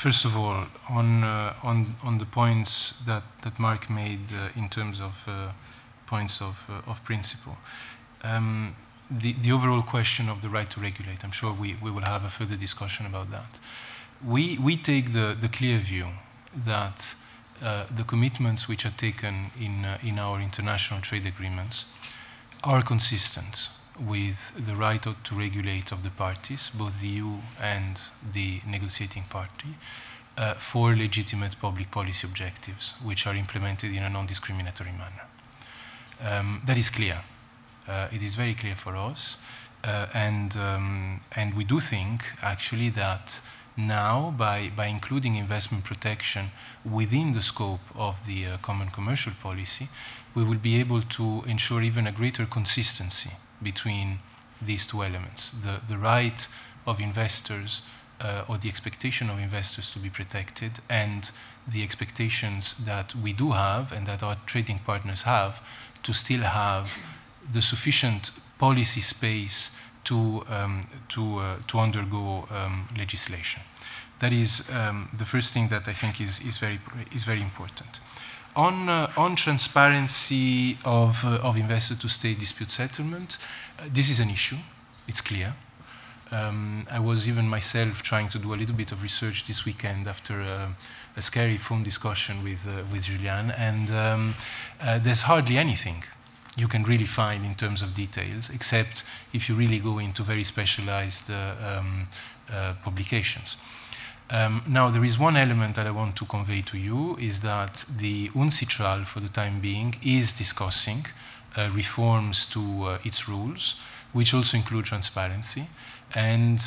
first of all, on the points that Mark made in terms of points of principle, the overall question of the right to regulate, I'm sure we will have a further discussion about that. We take the clear view that the commitments which are taken in our international trade agreements are consistent with the right to regulate of the parties, both the EU and the negotiating party, for legitimate public policy objectives, which are implemented in a non-discriminatory manner. That is clear. It is very clear for us, and we do think, actually, that now, by including investment protection within the scope of the common commercial policy, we will be able to ensure even a greater consistency between these two elements, the right of investors or the expectation of investors to be protected, and the expectations that we do have and that our trading partners have to still have the sufficient policy space to undergo legislation. That is the first thing that I think is very important. On transparency of investor to state dispute settlement, this is an issue, it's clear. I was even myself trying to do a little bit of research this weekend after a scary phone discussion with Julian, and there's hardly anything you can really find in terms of details, except if you really go into very specialized publications. Now, there is one element that I want to convey to you, is that the UNCITRAL, for the time being, is discussing reforms to its rules, which also include transparency. And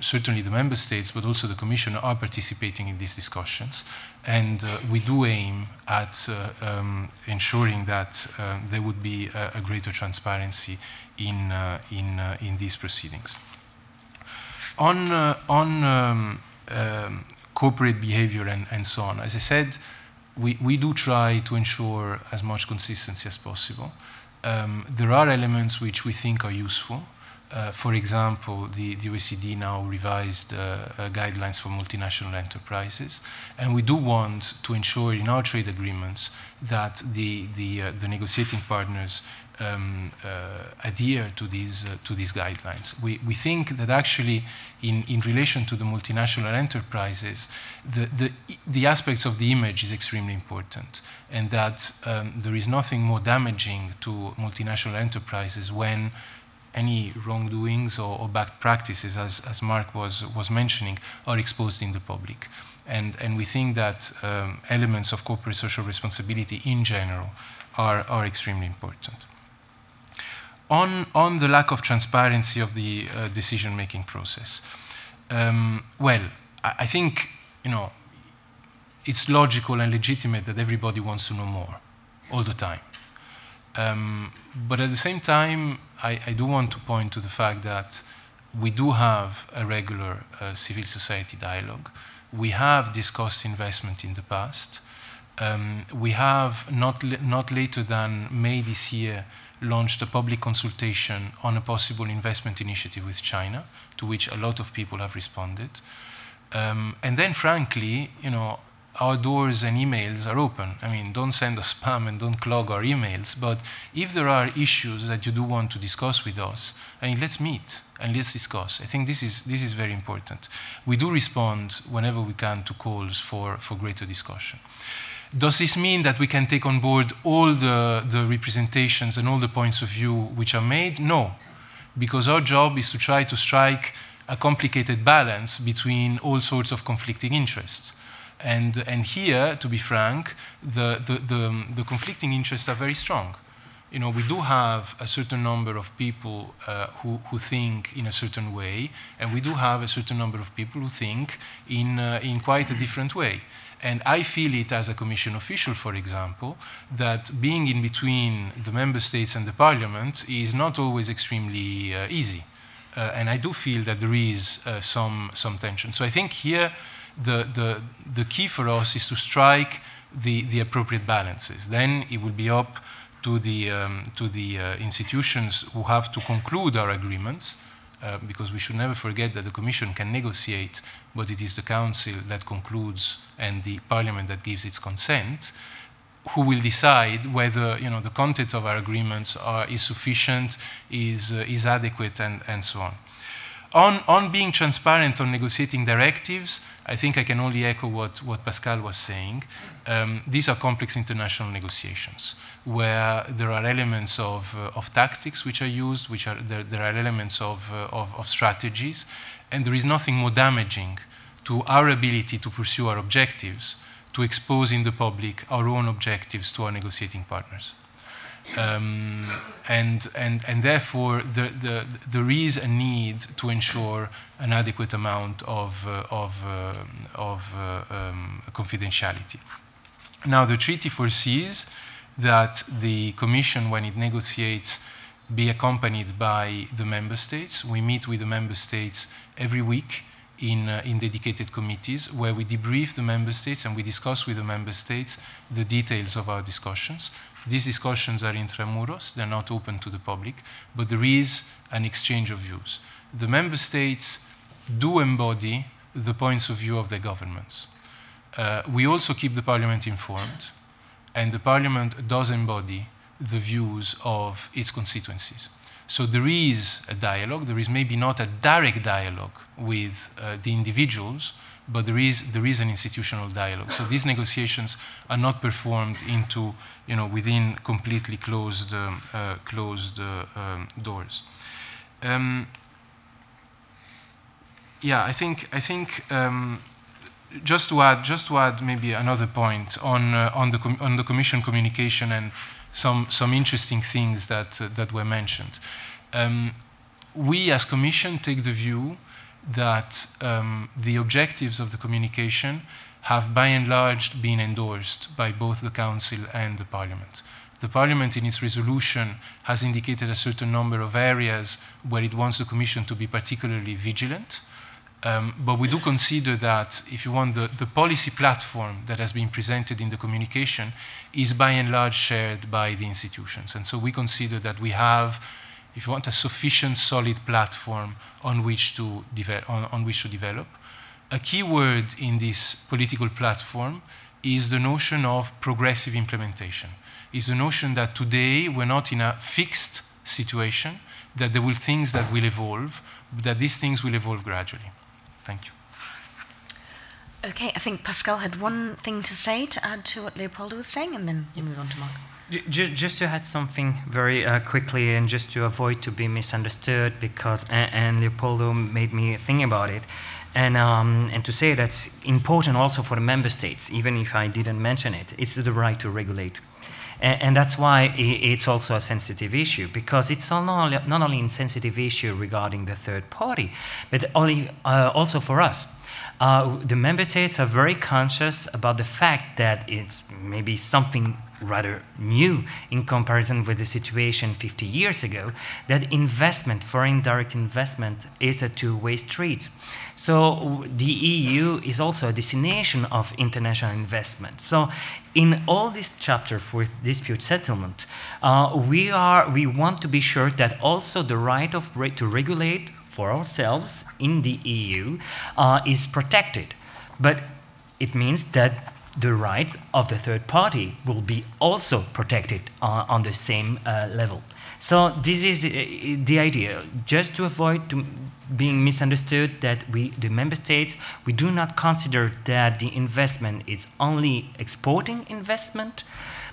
certainly the member states, but also the Commission, are participating in these discussions. And we do aim at ensuring that there would be a greater transparency in these proceedings. On corporate behavior and so on, as I said, we do try to ensure as much consistency as possible. There are elements which we think are useful. For example, the OECD now revised guidelines for multinational enterprises, and we do want to ensure in our trade agreements that the negotiating partners adhere to these guidelines. We think that actually, in relation to the multinational enterprises, the aspects of the image is extremely important, and that there is nothing more damaging to multinational enterprises when any wrongdoings or bad practices, as Mark was mentioning, are exposed in the public. And we think that elements of corporate social responsibility in general are extremely important. On the lack of transparency of the decision-making process, well, I think, it's logical and legitimate that everybody wants to know more all the time. But at the same time, I do want to point to the fact that we do have a regular civil society dialogue. We have discussed investment in the past. We have, not later than May this year, launched a public consultation on a possible investment initiative with China, to which a lot of people have responded. And then, frankly, our doors and emails are open. I mean, don't send us spam and don't clog our emails. But if there are issues that you do want to discuss with us, let's meet and let's discuss. I think this is very important. We do respond whenever we can to calls for greater discussion. Does this mean that we can take on board all the representations and all the points of view which are made? No, because our job is to try to strike a complicated balance between all sorts of conflicting interests. And here, to be frank, the conflicting interests are very strong. We do have a certain number of people who think in a certain way, and we do have a certain number of people who think in quite a different way. And I feel it as a Commission official, for example, that being in between the member states and the Parliament is not always extremely easy. And I do feel that there is some tension. So I think here the key for us is to strike the appropriate balances. Then it will be up to the institutions who have to conclude our agreements because we should never forget that the Commission can negotiate, but it is the Council that concludes and the Parliament that gives its consent, who will decide whether the content of our agreements is sufficient, is adequate, and so on. On being transparent on negotiating directives, I think I can only echo what Pascal was saying. These are complex international negotiations where there are elements of tactics which are used, there are elements of strategies, and there is nothing more damaging to our ability to pursue our objectives to expose in the public our own objectives to our negotiating partners. And therefore, there is a need to ensure an adequate amount of confidentiality. Now, the treaty foresees that the Commission, when it negotiates, be accompanied by the member states. We meet with the member states every week in dedicated committees where we debrief the member states and we discuss with the member states the details of our discussions. These discussions are intramuros, they're not open to the public, but there is an exchange of views. The member states do embody the points of view of their governments. We also keep the Parliament informed, and the Parliament does embody the views of its constituencies. So there is a dialogue. There is maybe not a direct dialogue with the individuals, but there is an institutional dialogue. So these negotiations are not performed within completely closed doors. Yeah, I think just to add maybe another point on the Commission communication and some interesting things that were mentioned. We as Commission take the view that the objectives of the communication have by and large been endorsed by both the Council and the Parliament. The Parliament in its resolution has indicated a certain number of areas where it wants the Commission to be particularly vigilant. But we do consider that, if you want, the policy platform that has been presented in the communication is by and large shared by the institutions. And so we consider that we have, if you want, a sufficient solid platform on which to develop. A key word in this political platform is the notion of progressive implementation. Is the notion that today we're not in a fixed situation, that there will things that will evolve, but that these things will evolve gradually. Thank you. Okay, I think Pascal had one thing to say to add to what Leopoldo was saying, and then you move on to Mark. Just to add something very quickly, and just to avoid to be misunderstood, because and Leopoldo made me think about it, and to say that's important also for the member states, even if I didn't mention it. It's the right to regulate. And that's why it's also a sensitive issue, because it's not only a sensitive issue regarding the third party, but also for us. The member states are very conscious about the fact that it's maybe something rather new in comparison with the situation 50 years ago, that investment, foreign direct investment, is a two-way street. So the EU is also a destination of international investment. So in all this chapter for dispute settlement, we want to be sure that also the right to regulate for ourselves in the EU is protected. But it means that the rights of the third party will be also protected on the same level. So this is the idea, just to avoid being misunderstood, that the member states, we do not consider that the investment is only exporting investment.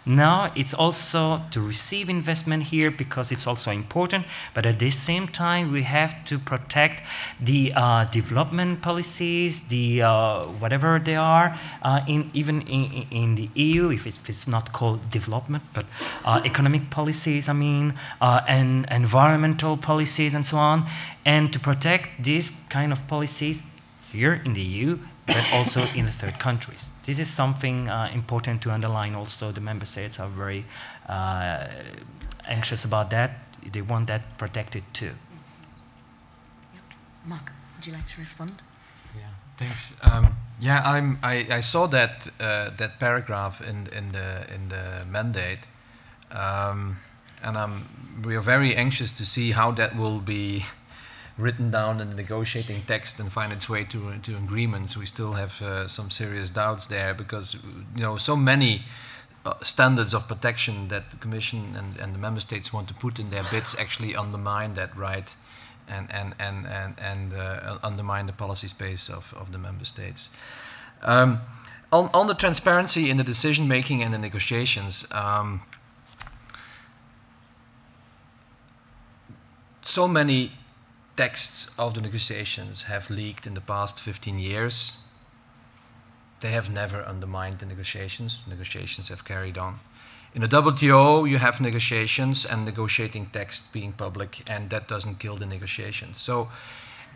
Now it's also to receive investment here, because it's also important, but at the same time we have to protect the development policies, the whatever they are, even in the EU, if it's not called development, but economic policies, I mean, and environmental policies and so on, and to protect these kind of policies here in the EU, but also in the third countries. This is something important to underline also. The member states are very anxious about that. They want that protected too. Mark, would you like to respond? Yeah, thanks. Yeah, I saw that that paragraph in the mandate, and we are very anxious to see how that will be written down in the negotiating text and find its way to agreements. We still have some serious doubts there, because so many standards of protection that the Commission and the member states want to put in their bids actually undermine that right, and undermine the policy space of the member states. On the transparency in the decision making and the negotiations, so many texts of the negotiations have leaked in the past 15 years. They have never undermined the negotiations. Negotiations have carried on. In the WTO, you have negotiations and negotiating text being public, and that doesn't kill the negotiations. So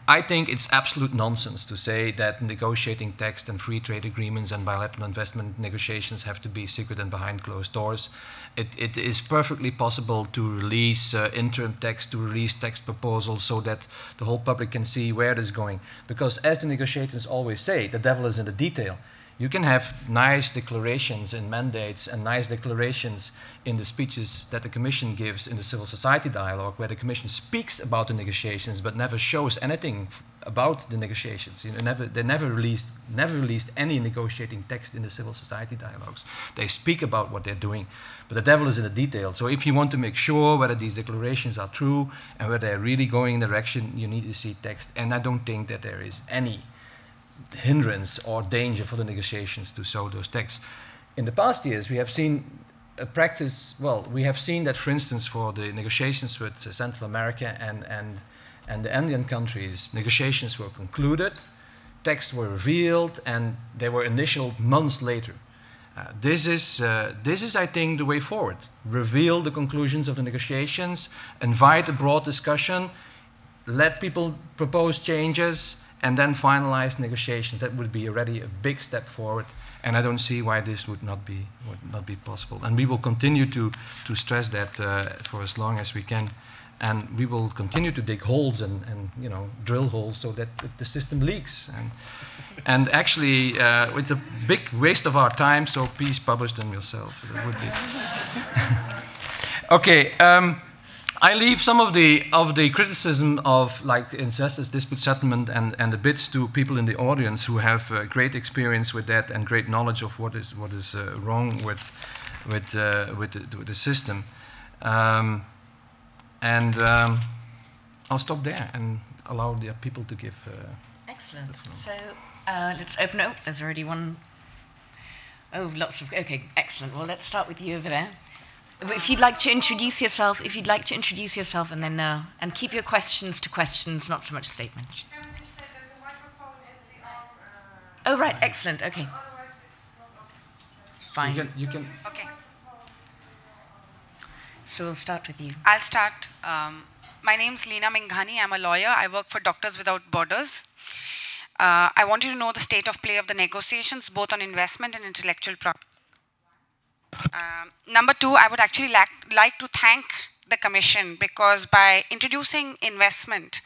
I think it's absolute nonsense to say that negotiating text and free trade agreements and bilateral investment negotiations have to be secret and behind closed doors. It is perfectly possible to release interim text, to release text proposals, so that the whole public can see where it is going. Because as the negotiators always say, the devil is in the detail. You can have nice declarations in mandates and nice declarations in the speeches that the Commission gives in the civil society dialogue, where the Commission speaks about the negotiations but never shows anything about the negotiations. They never released any negotiating text in the civil society dialogues. They speak about what they're doing, but the devil is in the detail. So if you want to make sure whether these declarations are true and whether they're really going in the direction, you need to see text. And I don't think that there is any hindrance or danger for the negotiations to show those texts. In the past years, we have seen a practice, well, we have seen that, for instance, for the negotiations with Central America and the Andean countries, negotiations were concluded, texts were revealed, and they were initialed months later. This is, I think, the way forward. Reveal the conclusions of the negotiations, invite a broad discussion, let people propose changes, and then finalize negotiations. That would be already a big step forward, and I don't see why this would not be possible. And we will continue to stress that for as long as we can, and we will continue to dig holes and drill holes so that the system leaks. And actually, it's a big waste of our time. So please publish them yourself. That would be okay. I leave some of the criticism of, like, injustice, dispute settlement, and the bids to people in the audience who have great experience with that and great knowledge of what is wrong with the system. I'll stop there and allow the people to give. Excellent. So let's open it up. There's already one. Oh, lots of. Okay, excellent. Well, let's start with you over there. If you'd like to introduce yourself, and then and keep your questions to questions, not so much statements. Can we just say there's a microphone in the arm? Oh, right, excellent. Okay. Otherwise it's not Fine. You can. Okay, So we'll start with you. I'll start. My name's Leena Minghani. I'm a lawyer. I work for Doctors Without Borders. I want you to know the state of play of the negotiations, both on investment and intellectual property. Number two, I would actually like to thank the Commission, because by introducing investment,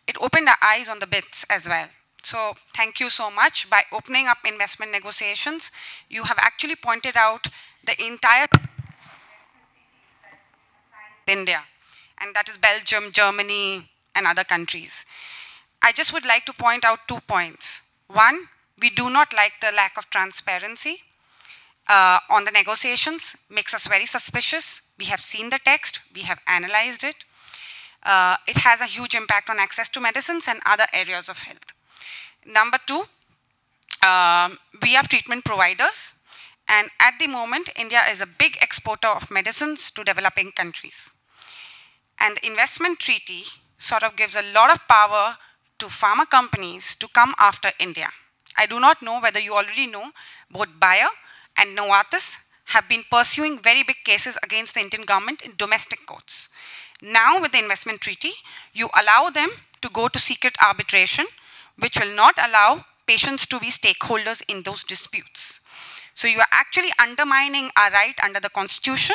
it opened our eyes on the bits as well. So thank you so much. By opening up investment negotiations, you have actually pointed out the entire India, and that is Belgium, Germany, and other countries. I just would like to point out 2 points. One, we do not like the lack of transparency on the negotiations. Makes us very suspicious. We have seen the text, we have analyzed it. It has a huge impact on access to medicines and other areas of health. Number two, we are treatment providers, and at the moment, India is a big exporter of medicines to developing countries. And the investment treaty sort of gives a lot of power to pharma companies to come after India. I do not know whether you already know, both Bayer and Novartis have been pursuing very big cases against the Indian government in domestic courts. Now with the investment treaty, you allow them to go to secret arbitration, which will not allow patients to be stakeholders in those disputes. So you are actually undermining our right under the Constitution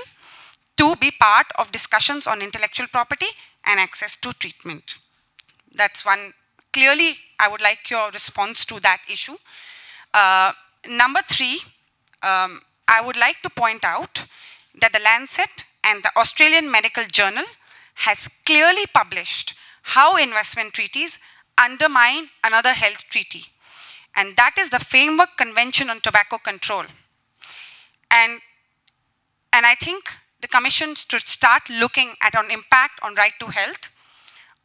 to be part of discussions on intellectual property and access to treatment. That's one. Clearly, I would like your response to that issue. Number three, I would like to point out that the Lancet and the Australian Medical Journal has clearly published how investment treaties undermine another health treaty. And that is the Framework Convention on Tobacco Control. And I think the Commission should start looking at an impact on right to health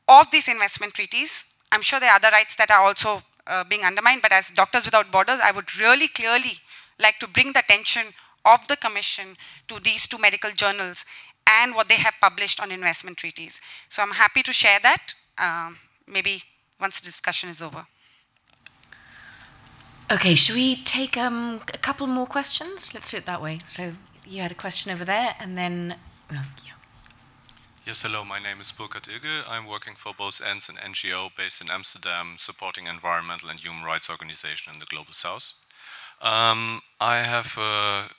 of these investment treaties. I'm sure there are other rights that are also being undermined, but as Doctors Without Borders, I would really clearly like to bring the attention of the Commission to these two medical journals and what they have published on investment treaties. So I'm happy to share that, maybe once the discussion is over. Okay, should we take a couple more questions? Let's do it that way. So you had a question over there, and then, well, yeah. Yes, hello, my name is Burkhard Ilge. I'm working for both ENDS, an NGO based in Amsterdam, supporting environmental and human rights organizations in the Global South. I have a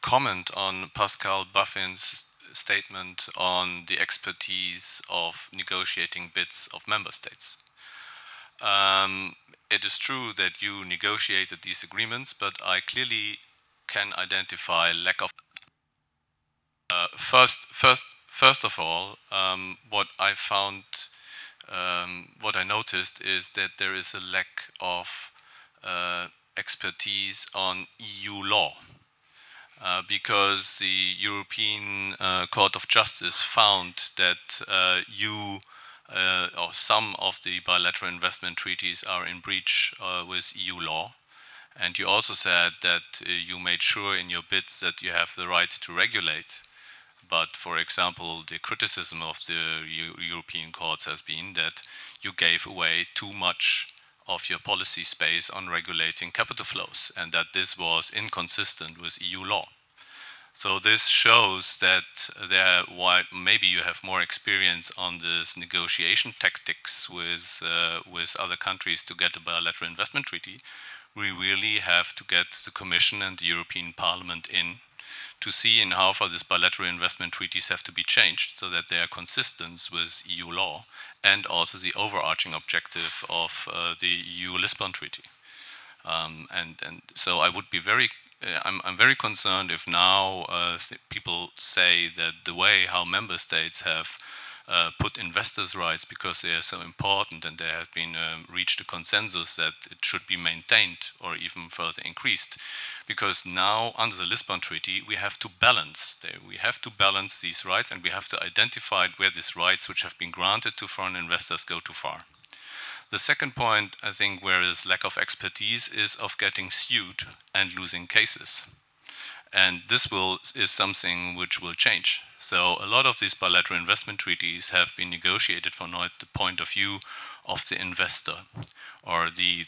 comment on Pascal Buffin's statement on the expertise of negotiating bids of member states. It is true that you negotiated these agreements, but I clearly can identify lack of... First of all, what I found, what I noticed is that there is a lack of expertise on EU law. Because the European Court of Justice found that or some of the bilateral investment treaties are in breach with EU law. And you also said that you made sure in your bids that you have the right to regulate. But, for example, the criticism of the European courts has been that you gave away too much of your policy space on regulating capital flows, and that this was inconsistent with EU law. So this shows that maybe you have more experience on this negotiation tactics with other countries to get a bilateral investment treaty. We really have to get the Commission and the European Parliament in to see in how far these bilateral investment treaties have to be changed so that they are consistent with EU law and also the overarching objective of the EU Lisbon Treaty. And so I would be I'm very concerned if now people say that the way how member states have put investors' rights because they are so important and there has been reached a consensus that it should be maintained or even further increased. Because now, under the Lisbon Treaty, we have to balance. We have to balance these rights and we have to identify where these rights which have been granted to foreign investors go too far. The second point, I think, where is lack of expertise is of getting sued and losing cases. And this is something which will change. So a lot of these bilateral investment treaties have been negotiated from the point of view of the investor or the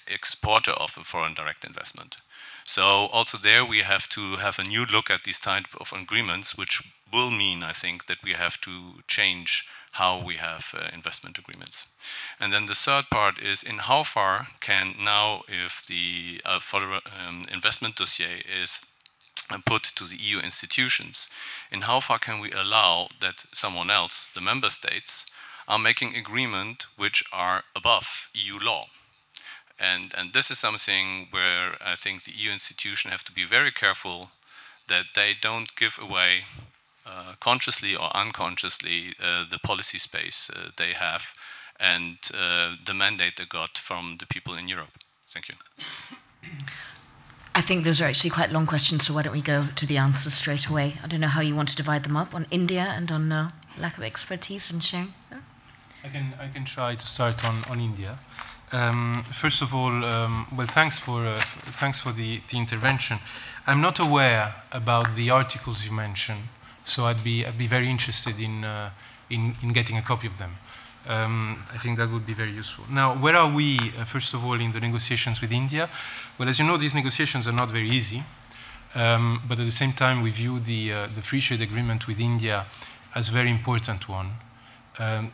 exporter of a foreign direct investment. So also there we have to have a new look at these type of agreements, which will mean, I think, that we have to change how we have investment agreements. And then the third part is in how far can now, if the investment dossier is put to the EU institutions, in how far can we allow that someone else, the member states, are making agreements which are above EU law. And this is something where I think the EU institutions have to be very careful that they don't give away consciously or unconsciously the policy space they have and the mandate they got from the people in Europe. Thank you. I think those are actually quite long questions, so why don't we go to the answers straight away? I don't know how you want to divide them up on India and on lack of expertise and sharing. No? I can try to start on India. First of all, well, thanks for the intervention. I'm not aware about the articles you mentioned, so I'd be very interested in getting a copy of them. I think that would be very useful. Now, where are we, first of all, in the negotiations with India? Well, as you know, these negotiations are not very easy, but at the same time, we view the free trade agreement with India as a very important one.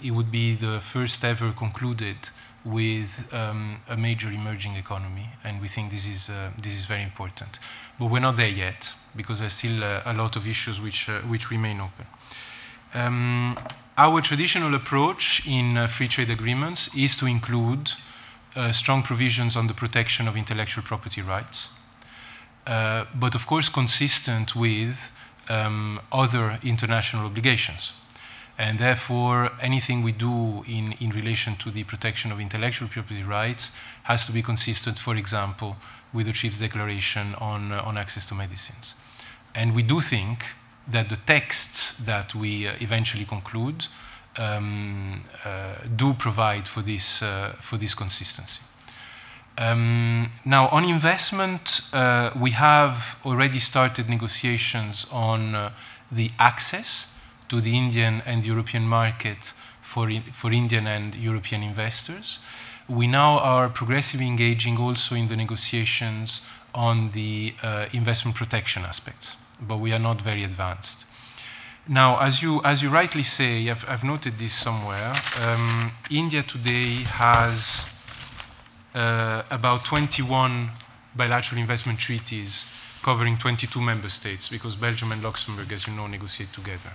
It would be the first ever concluded with a major emerging economy, and we think this is very important. But we're not there yet, because there's still a lot of issues which remain open. Our traditional approach in free trade agreements is to include strong provisions on the protection of intellectual property rights, but of course consistent with other international obligations. And therefore, anything we do in relation to the protection of intellectual property rights has to be consistent, for example, with the TRIPS declaration on access to medicines. And we do think that the texts that we eventually conclude do provide for this consistency. Now, on investment, we have already started negotiations on the access to the Indian and European market for Indian and European investors. We now are progressively engaging also in the negotiations on the investment protection aspects, but we are not very advanced. Now, as you rightly say, I've noted this somewhere, India today has about 21 bilateral investment treaties covering 22 member states, because Belgium and Luxembourg, as you know, negotiate together.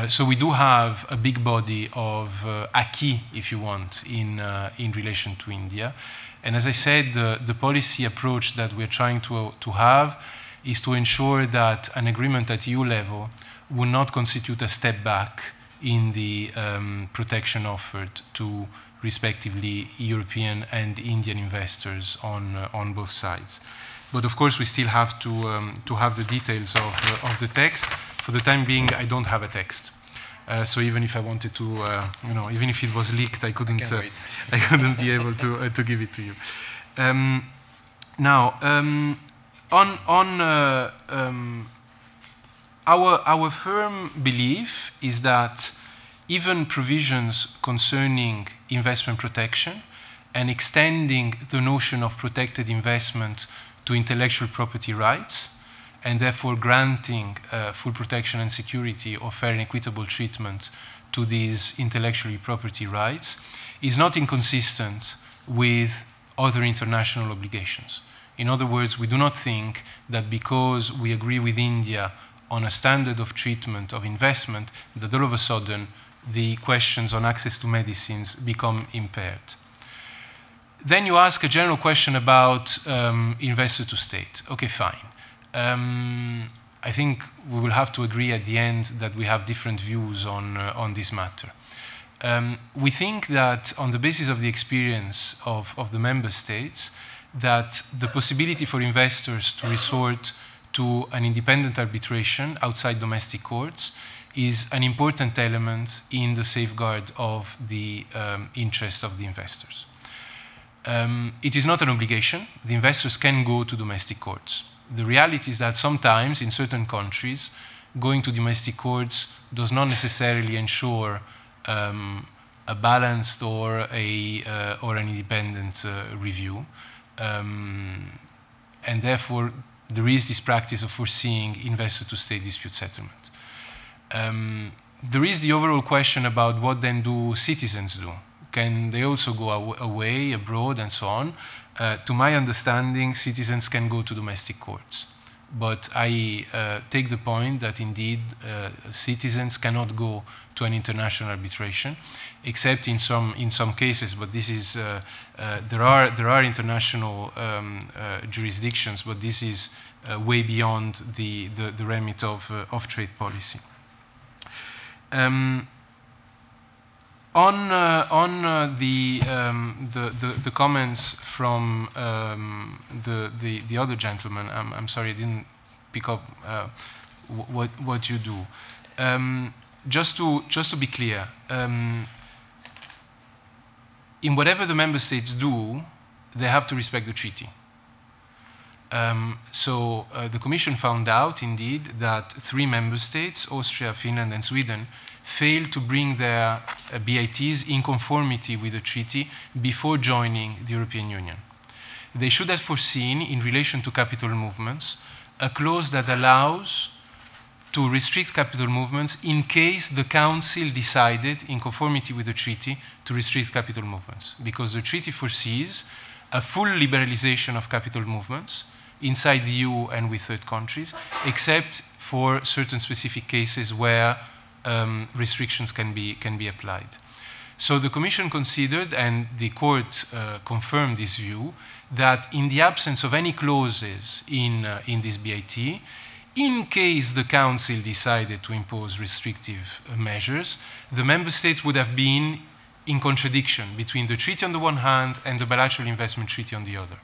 So we do have a big body of acquis, if you want, in relation to India. And as I said, the policy approach that we're trying to have is to ensure that an agreement at EU level will not constitute a step back in the protection offered to respectively European and Indian investors on both sides. But of course, we still have to have the details of the text. For the time being, I don't have a text. So even if I wanted to, even if it was leaked, I couldn't be able to give it to you. Now, our firm belief is that even provisions concerning investment protection and extending the notion of protected investment to intellectual property rights, and therefore granting full protection and security or fair and equitable treatment to these intellectual property rights, is not inconsistent with other international obligations. In other words, we do not think that because we agree with India on a standard of treatment of investment, that all of a sudden the questions on access to medicines become impaired. Then you ask a general question about investor to state. Okay, fine. I think we will have to agree at the end that we have different views on this matter. We think that on the basis of the experience of the member states, that the possibility for investors to resort to an independent arbitration outside domestic courts is an important element in the safeguard of the interests of the investors. It is not an obligation. The investors can go to domestic courts. The reality is that sometimes in certain countries, going to domestic courts does not necessarily ensure a balanced or an independent review. And therefore, there is this practice of foreseeing investor-to-state dispute settlement. There is the overall question about what then do citizens do? Can they also go away, abroad, and so on? To my understanding, citizens can go to domestic courts. But I take the point that indeed citizens cannot go to an international arbitration, except in some cases. But this is there are international jurisdictions, but this is way beyond the remit of trade policy. On the comments from the other gentleman, I'm sorry I didn't pick up what you do. Just to be clear, in whatever the member states do, they have to respect the treaty. So the Commission found out, indeed, that 3 member states, Austria, Finland, and Sweden, failed to bring their BITs in conformity with the treaty before joining the European Union. They should have foreseen, in relation to capital movements, a clause that allows to restrict capital movements in case the Council decided, in conformity with the treaty, to restrict capital movements. Because the treaty foresees a full liberalization of capital movements inside the EU and with third countries, except for certain specific cases where restrictions can be applied. So the Commission considered, and the Court confirmed this view, that in the absence of any clauses in this BIT, in case the Council decided to impose restrictive measures, the member states would have been in contradiction between the treaty on the one hand and the bilateral investment treaty on the other.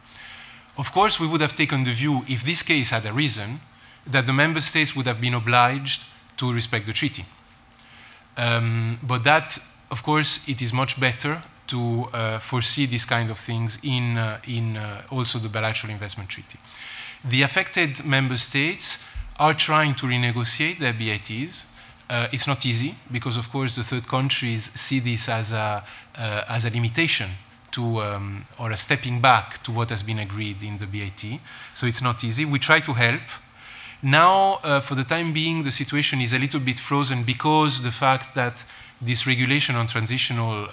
Of course, we would have taken the view, if this case had arisen, that the member states would have been obliged to respect the treaty. But that, of course, it is much better to foresee these kind of things in also the bilateral investment treaty. The affected member states are trying to renegotiate their BITs. It's not easy because, of course, the third countries see this as a limitation to, or a stepping back to what has been agreed in the BIT. So it's not easy. We try to help. Now, for the time being, the situation is a little bit frozen because the fact that this regulation on transitional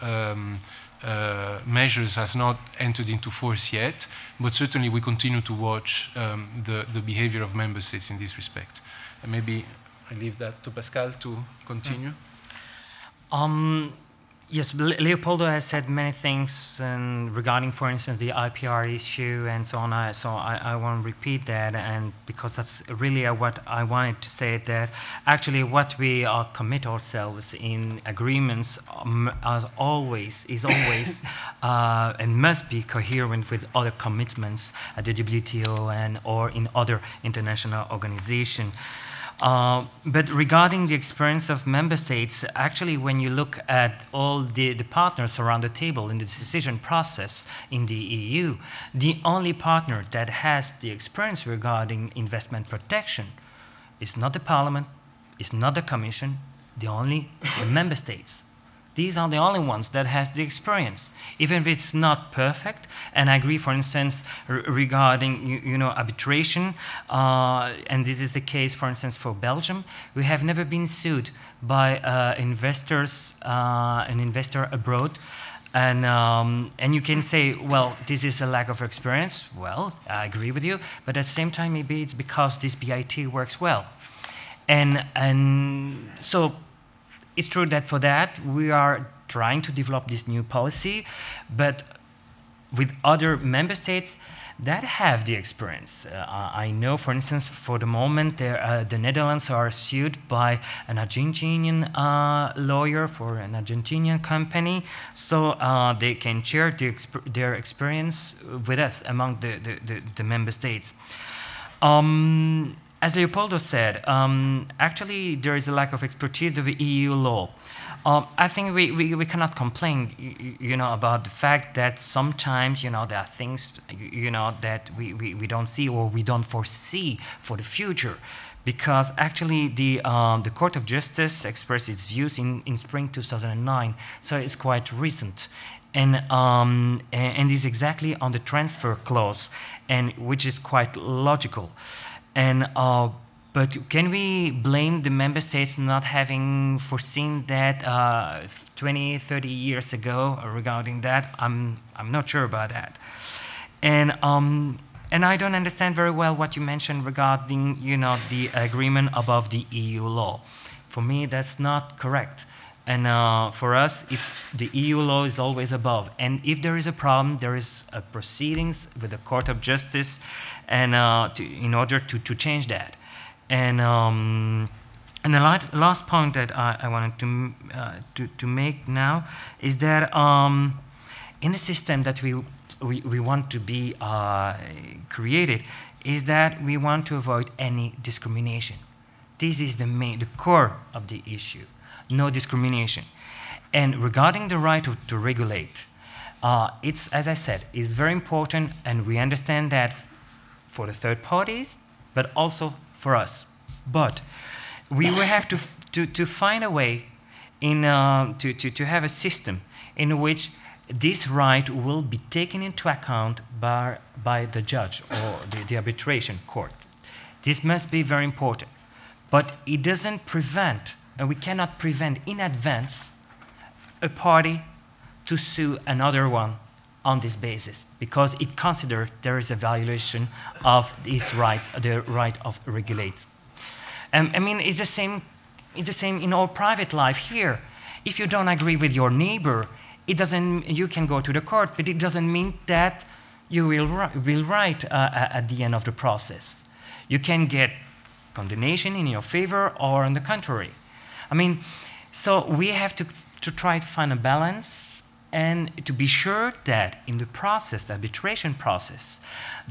measures has not entered into force yet, but certainly we continue to watch the behavior of member states in this respect. And maybe I leave that to Pascal to continue. Yes, Leopoldo has said many things regarding, for instance, the IPR issue and so on. So I won't repeat that, and because that's really what I wanted to say, that actually what we commit ourselves in agreements is always and must be coherent with other commitments at the WTO and or in other international organizations. But regarding the experience of member states, actually when you look at all the partners around the table in the decision process in the EU, the only partner that has the experience regarding investment protection is not the Parliament, is not the Commission, the member states. These are the only ones that has the experience, even if it's not perfect. And I agree, for instance, regarding arbitration, and this is the case, for instance, for Belgium. We have never been sued by investors, an investor abroad. And you can say, well, this is a lack of experience. Well, I agree with you, but at the same time, maybe it's because this BIT works well. And so it's true that for that, we are trying to develop this new policy, but with other member states that have the experience. I know, for instance, for the moment, the Netherlands are sued by an Argentinian lawyer for an Argentinian company, so they can share their experience with us among the member states. As Leopoldo said, actually there is a lack of expertise of the EU law. I think we cannot complain, about the fact that sometimes, there are things, that we don't see or we don't foresee for the future, because actually the Court of Justice expressed its views in spring 2009, so it's quite recent. And is exactly on the transfer clause, and which is quite logical. And, but can we blame the member states not having foreseen that 20, 30 years ago regarding that? I'm not sure about that. And I don't understand very well what you mentioned regarding, the agreement above the EU law. For me, that's not correct. And for us, it's the EU law is always above. And if there is a problem, there is proceedings with the Court of Justice, and in order to change that. And the last point that I wanted to make now is that in the system that we want to be created, is that we want to avoid any discrimination. This is the core of the issue. No discrimination. And regarding the right to regulate, it's, as I said, is very important, and we understand that for the third parties, but also for us. But we will have to find a way to have a system in which this right will be taken into account by the judge or the arbitration court. This must be very important. But it doesn't prevent, and we cannot prevent in advance, a party to sue another one on this basis, because it considers there is a violation of these rights, the right of regulate. I mean, it's the same in all private life here. If you don't agree with your neighbor, you can go to the court, but it doesn't mean that you will right at the end of the process. You can get condemnation in your favor or on the contrary. I mean, so we have to try to find a balance and to be sure that in the process, the arbitration process,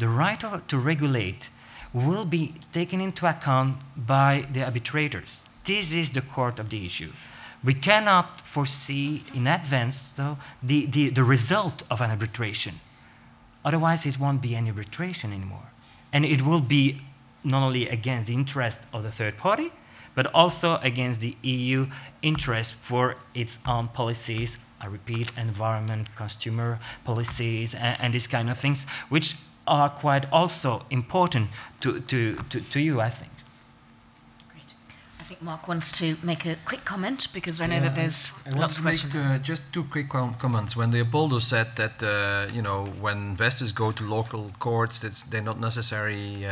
the right to regulate will be taken into account by the arbitrators. This is the core of the issue. We cannot foresee in advance, though, the result of an arbitration. Otherwise, it won't be any arbitration anymore. And it will be not only against the interest of the third party, but also against the EU interest for its own policies, I repeat, environment, consumer policies, and these kind of things, which are quite also important to you, I think. Great. I think Mark wants to make a quick comment, because I know that there's lots of questions. Just two quick comments. When Leopoldo said that, you know, when investors go to local courts, they're not necessarily,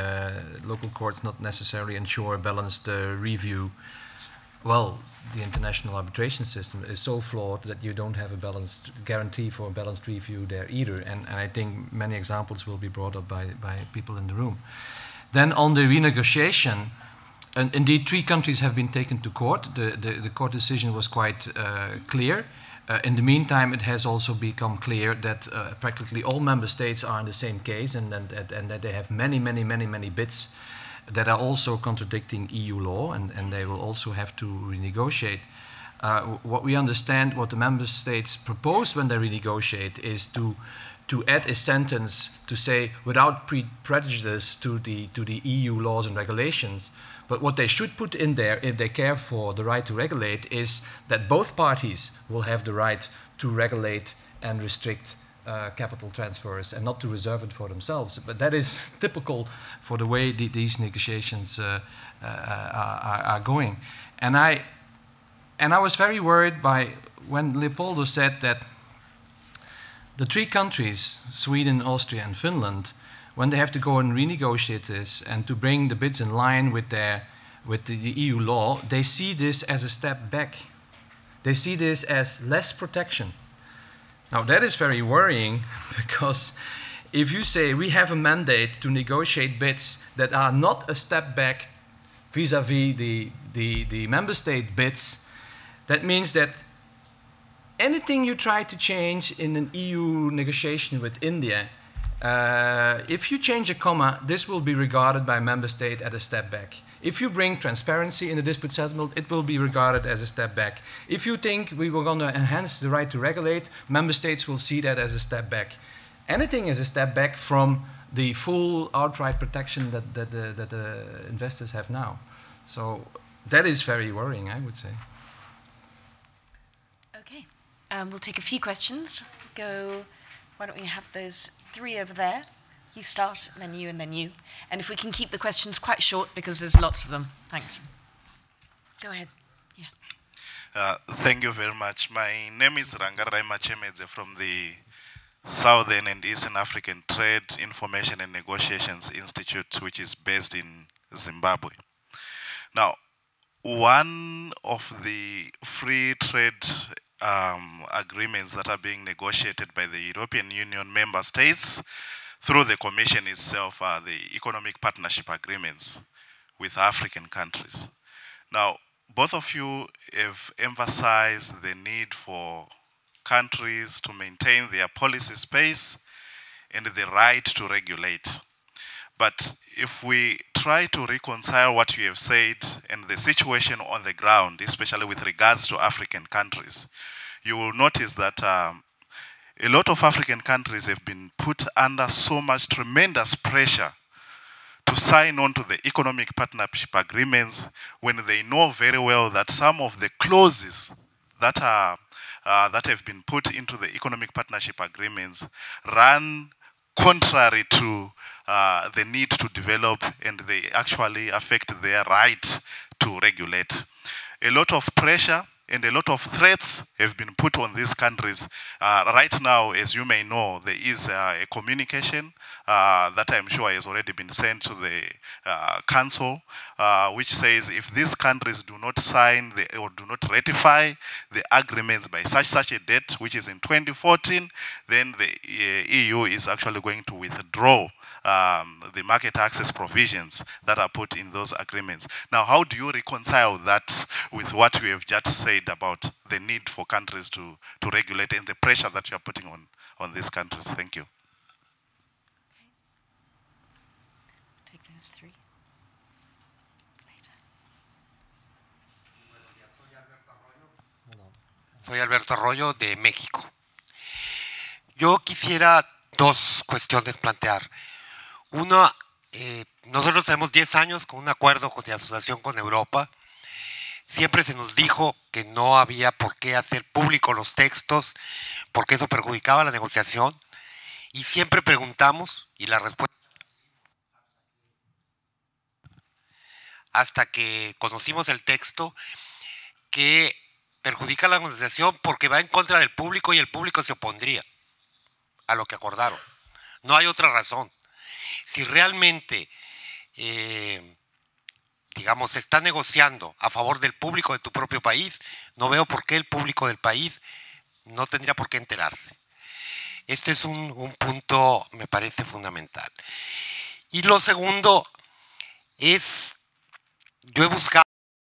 local courts not necessarily ensure a balanced review. Well, the international arbitration system is so flawed that you don't have a balanced guarantee for a balanced review there either. And I think many examples will be brought up by people in the room. Then on the renegotiation, and indeed 3 countries have been taken to court. The court decision was quite clear. In the meantime, it has also become clear that practically all member states are in the same case, and that they have many bids that are also contradicting EU law, and they will also have to renegotiate. What we understand, what the member states propose when they renegotiate, is to add a sentence to say without prejudice to the EU laws and regulations. But what they should put in there, if they care for the right to regulate, is that both parties will have the right to regulate and restrict capital transfers and not to reserve it for themselves. But that is typical for the way these negotiations are going. And I was very worried by when Leopoldo said that the 3 countries, Sweden, Austria, and Finland, when they have to go and renegotiate this and to bring the bids in line with the EU law, they see this as a step back. They see this as less protection. Now that is very worrying, because if you say we have a mandate to negotiate bids that are not a step back vis-à-vis the member state bids, that means that anything you try to change in an EU negotiation with India, if you change a comma, this will be regarded by a member state as a step back. If you bring transparency in the dispute settlement, it will be regarded as a step back. If you think we were going to enhance the right to regulate, member states will see that as a step back. Anything is a step back from the full outright protection that the investors have now. So that is very worrying, I would say. Okay, we'll take a few questions. Why don't we have those 3 over there? You start, and then you, and then you. And if we can keep the questions quite short, because there's lots of them. Thanks. Go ahead. Yeah. Thank you very much. My name is Rangarai Machemedze from the Southern and Eastern African Trade, Information and Negotiations Institute, which is based in Zimbabwe. Now, one of the free trade agreements that are being negotiated by the European Union member states through the Commission itself are the economic partnership agreements with African countries. Now, both of you have emphasized the need for countries to maintain their policy space and the right to regulate. But if we try to reconcile what you have said and the situation on the ground, especially with regards to African countries, you will notice that a lot of African countries have been put under so much tremendous pressure to sign on to the economic partnership agreements when they know very well that some of the clauses that have been put into the economic partnership agreements run contrary to the need to develop, and they actually affect their right to regulate. A lot of pressure and a lot of threats have been put on these countries. Right now, as you may know, there is a communication that I'm sure has already been sent to the Council, which says if these countries do not sign or do not ratify the agreements by such a date, which is in 2014, then the EU is actually going to withdraw the market access provisions that are put in those agreements. Now, how do you reconcile that with what you have just said about the need for countries to regulate and the pressure that you are putting on these countries? Thank you. Take those three. Soy Alberto Arroyo de México. Yo quisiera dos cuestiones plantear. Una, nosotros tenemos 10 años con un acuerdo de asociación con Europa. Siempre se nos dijo que no había por qué hacer públicos los textos porque eso perjudicaba la negociación. Y siempre preguntamos, y la respuesta hasta que conocimos el texto, que perjudica la negociación porque va en contra del público y el público se opondría a lo que acordaron. No hay otra razón. Si realmente, digamos, se está negociando a favor del público de tu propio país, no veo por qué el público del país no tendría por qué enterarse. Este es un punto, me parece fundamental. Y lo segundo es, yo he buscado